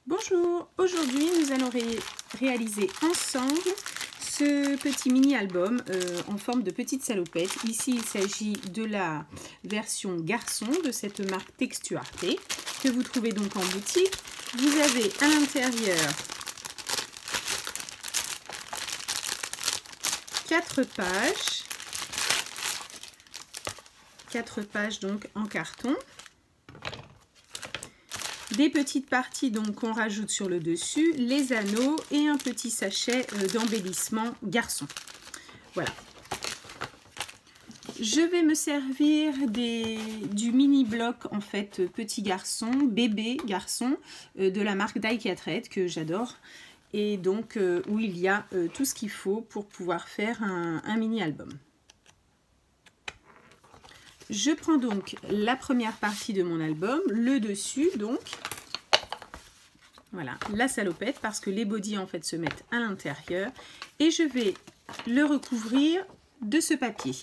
Bonjour, aujourd'hui nous allons réaliser ensemble ce petit mini-album en forme de petite salopette. Ici il s'agit de la version garçon de cette marque Textuarte que vous trouvez donc en boutique. Vous avez à l'intérieur 4 pages donc en carton. Des petites parties donc qu'on rajoute sur le dessus, les anneaux et un petit sachet d'embellissement garçon. Voilà. Je vais me servir du mini bloc en fait petit garçon, bébé garçon de la marque Die-Cat-Red que j'adore et donc où il y a tout ce qu'il faut pour pouvoir faire un mini album. Je prends donc la première partie de mon album, le dessus donc, voilà, la salopette parce que les bodys en fait se mettent à l'intérieur et je vais le recouvrir de ce papier.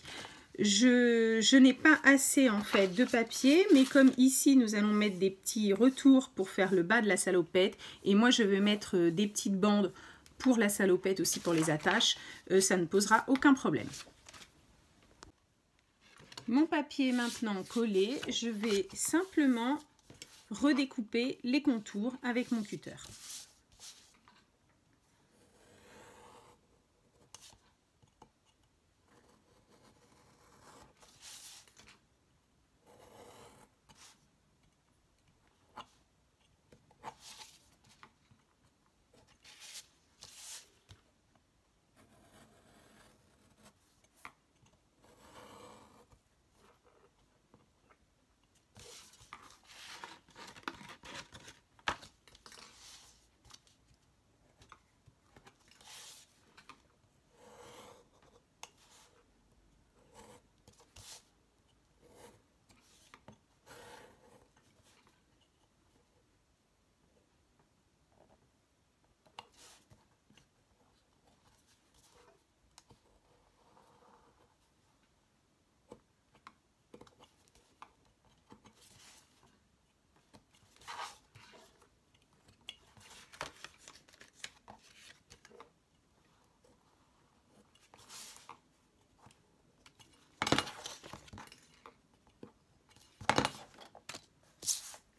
Je n'ai pas assez en fait de papier, mais comme ici nous allons mettre des petits retours pour faire le bas de la salopette et moi je vais mettre des petites bandes pour la salopette aussi pour les attaches, ça ne posera aucun problème. Mon papier est maintenant collé, je vais simplement redécouper les contours avec mon cutter.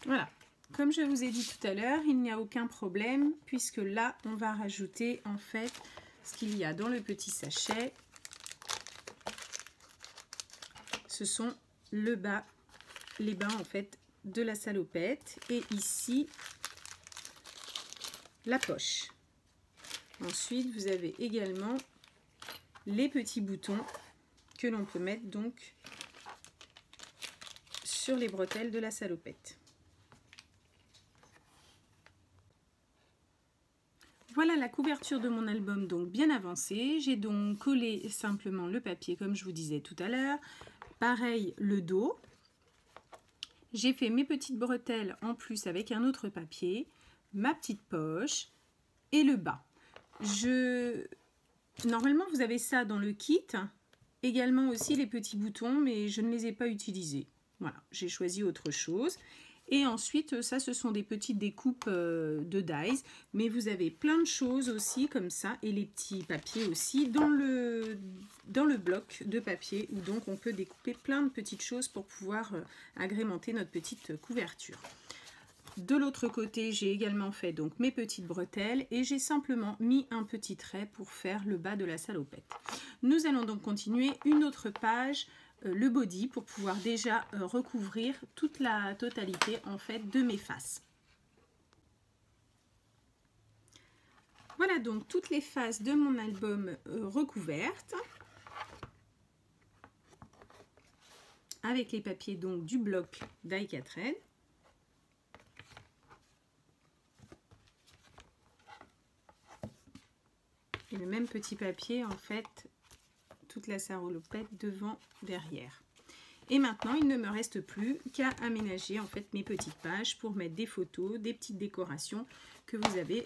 Voilà, comme je vous ai dit tout à l'heure, il n'y a aucun problème puisque là, on va rajouter en fait ce qu'il y a dans le petit sachet. Ce sont les bas en fait de la salopette et ici la poche. Ensuite, vous avez également les petits boutons que l'on peut mettre donc sur les bretelles de la salopette. Voilà la couverture de mon album donc bien avancée. J'ai donc collé simplement le papier comme je vous disais tout à l'heure. Pareil le dos. J'ai fait mes petites bretelles en plus avec un autre papier, ma petite poche et le bas. Normalement vous avez ça dans le kit. Également aussi les petits boutons mais je ne les ai pas utilisés. Voilà, j'ai choisi autre chose. Et ensuite, ça, ce sont des petites découpes de dies. Mais vous avez plein de choses aussi comme ça. Et les petits papiers aussi dans le bloc de papier. Où donc on peut découper plein de petites choses pour pouvoir agrémenter notre petite couverture. De l'autre côté, j'ai également fait donc mes petites bretelles. Et j'ai simplement mis un petit trait pour faire le bas de la salopette. Nous allons donc continuer une autre page. Le body pour pouvoir déjà recouvrir toute la totalité en fait de mes faces. Voilà donc toutes les faces de mon album recouvertes avec les papiers donc du bloc Die-Cat-Red. Et le même petit papier en fait toute la salopette devant, derrière. Et maintenant, il ne me reste plus qu'à aménager en fait mes petites pages pour mettre des photos, des petites décorations que vous avez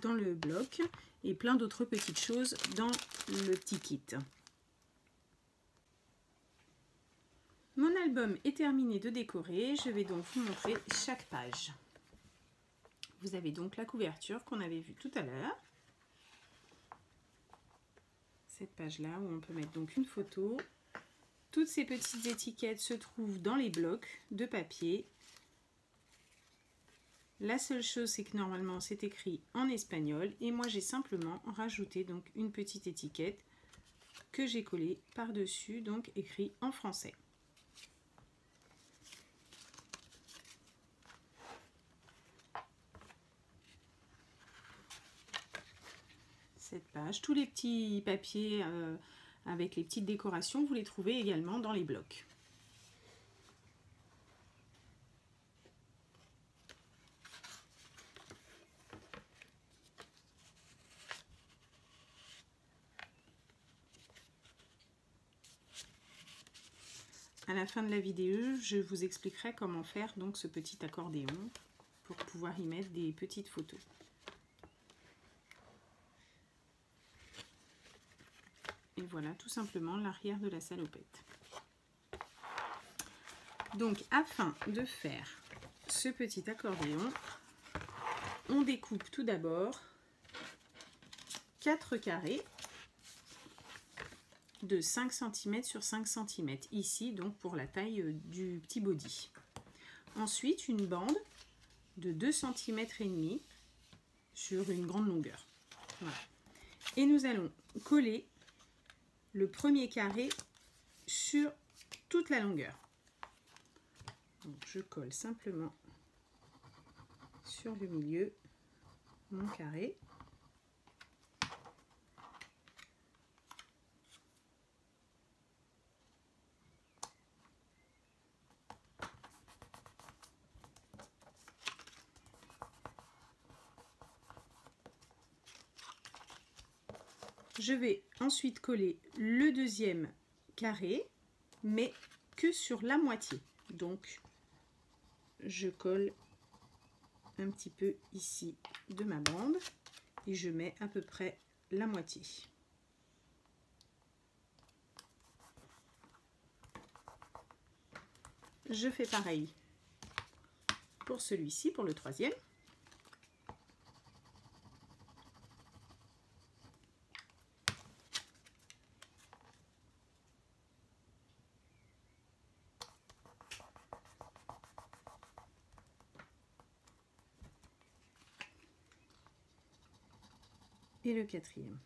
dans le bloc et plein d'autres petites choses dans le petit kit. Mon album est terminé de décorer, je vais donc vous montrer chaque page. Vous avez donc la couverture qu'on avait vue tout à l'heure. Cette page-là où on peut mettre donc une photo. Toutes ces petites étiquettes se trouvent dans les blocs de papier. La seule chose, c'est que normalement, c'est écrit en espagnol. Et moi, j'ai simplement rajouté donc une petite étiquette que j'ai collée par-dessus, donc écrit en français. Cette page, tous les petits papiers avec les petites décorations, vous les trouvez également dans les blocs. À la fin de la vidéo, je vous expliquerai comment faire donc ce petit accordéon pour pouvoir y mettre des petites photos. Et voilà tout simplement l'arrière de la salopette. Donc afin de faire ce petit accordéon, on découpe tout d'abord 4 carrés de 5 cm sur 5 cm, ici donc pour la taille du petit body. Ensuite une bande de 2 cm et demi sur une grande longueur. Voilà. Et nous allons coller le premier carré sur toute la longueur. Donc je colle simplement sur le milieu mon carré. Je vais ensuite coller le deuxième carré, mais que sur la moitié. Donc, je colle un petit peu ici de ma bande et je mets à peu près la moitié. Je fais pareil pour celui-ci, pour le troisième. Et le quatrième.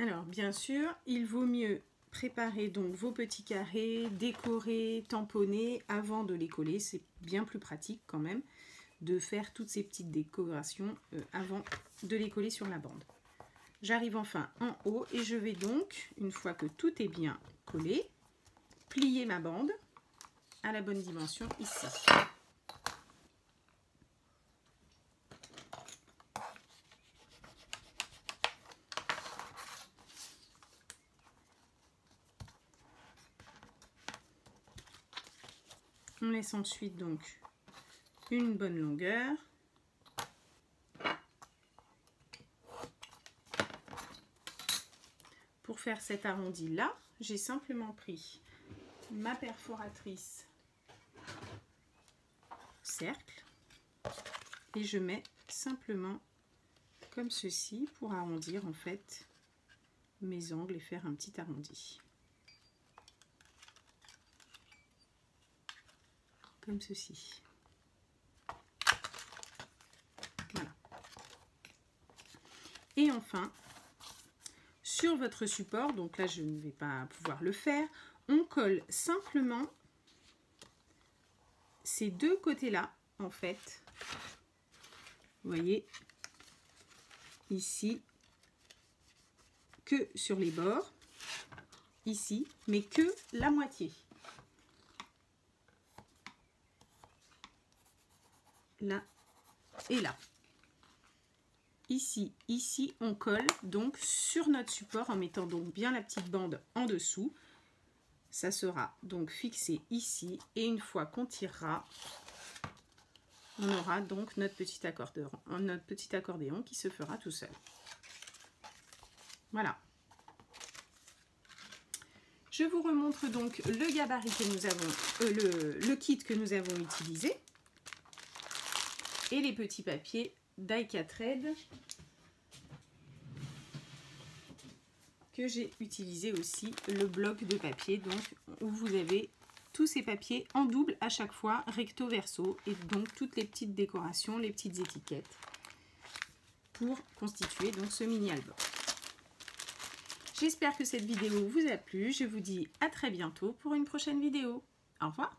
Alors bien sûr, il vaut mieux préparer donc vos petits carrés, décorer, tamponner avant de les coller. C'est bien plus pratique quand même de faire toutes ces petites décorations avant de les coller sur la bande. J'arrive enfin en haut et je vais donc, une fois que tout est bien collé, plier ma bande à la bonne dimension ici. On laisse ensuite donc une bonne longueur. Pour faire cet arrondi là, j'ai simplement pris ma perforatrice cercle et je mets simplement comme ceci pour arrondir en fait mes angles et faire un petit arrondi. Comme ceci. Voilà. Et enfin, sur votre support, donc là je ne vais pas pouvoir le faire, on colle simplement ces deux côtés-là, en fait. Vous voyez, ici, que sur les bords, ici, mais que la moitié. Là et là. Ici, ici, on colle donc sur notre support en mettant donc bien la petite bande en dessous. Ça sera donc fixé ici et une fois qu'on tirera, on aura donc notre petit accordéon qui se fera tout seul. Voilà. Je vous remontre donc le gabarit que nous avons, le kit que nous avons utilisé et les petits papiers die-cut-red que j'ai utilisé aussi, le bloc de papier donc où vous avez tous ces papiers en double à chaque fois, recto verso, et donc toutes les petites décorations, les petites étiquettes pour constituer donc ce mini album. J'espère que cette vidéo vous a plu. Je vous dis à très bientôt pour une prochaine vidéo. Au revoir.